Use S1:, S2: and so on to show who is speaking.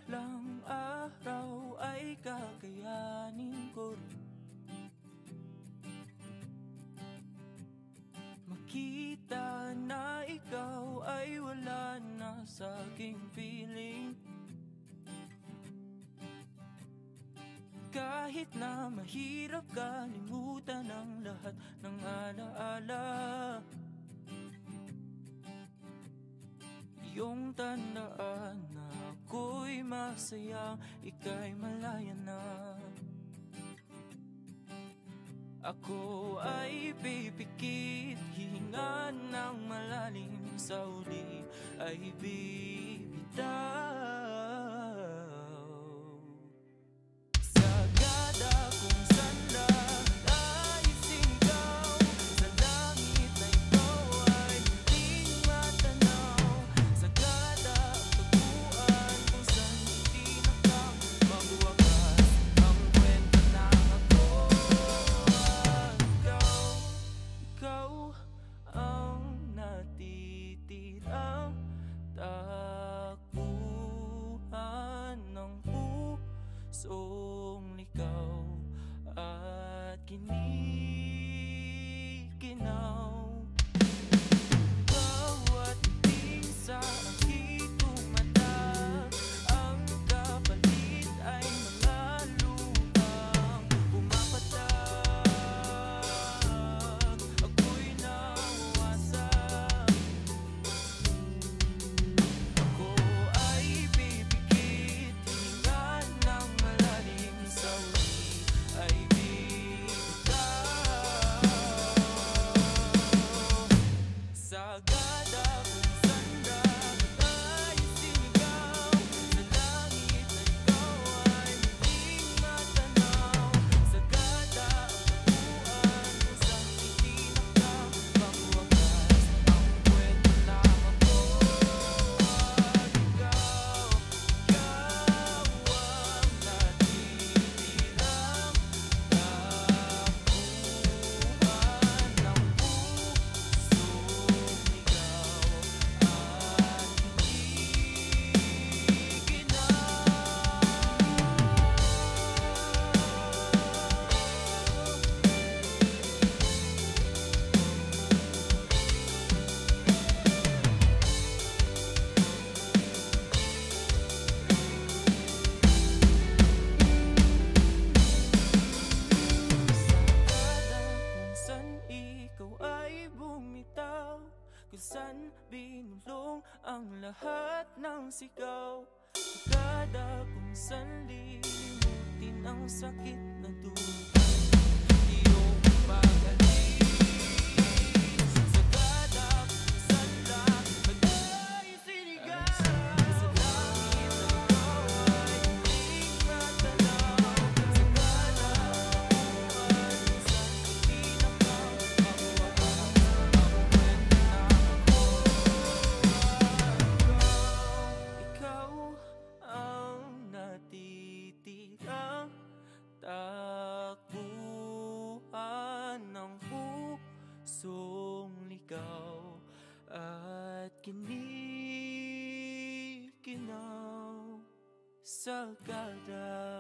S1: balang araw ay kakayanin ko rin makita na ikaw ay wala na sa aking piling. Kahit na mahirap kalimutan ang lahat ng alaala, iyong tandaan na ako'y masaya, ika'y malaya na. Ako ay pipikit, hihinga ng malalim, sa uli ay bibitaw. Sagada kung sanda ay sinigaw, sa langit na ikaw ay muling matanaw. Sagada ang tagpuan kung saan hindi nakang magwakas ang kwento ng ako. Ikaw ang natitirang takbuhan ng pusong ligaw at kinikinaw. Bawat tingin sa aking mata, ang kapalit ay mga lupang pumapatag. Ako'y nawawasak, ako ay pipikit, hininga ng malalim, sa uli ay bibitaw. Sagada kung sanda ay sinigaw, sa langit na ikaw ay muling matanaw. Sagada ang tagpuan kung saan hindi nakang magwakas ang kwento ng ako at ikaw. Ikaw ang natitirang takbuhan ng pusong ligaw at ikaw ay bumitaw, kung saan binulong ang lahat ng sigaw. Sagada kung saan lilimutin ang sakit na dulot iyong pag-alis. Sagada kung saan lahat ay sinigaw, sa langit na ikaw ay muling matanaw. Sagada ang tagpuan kung saan hindi nakang magwakas ang kwento ng ako at ikaw. Ikaw ang natitirang takbuhan ng pusong ligaw at kinikinaw. Sagada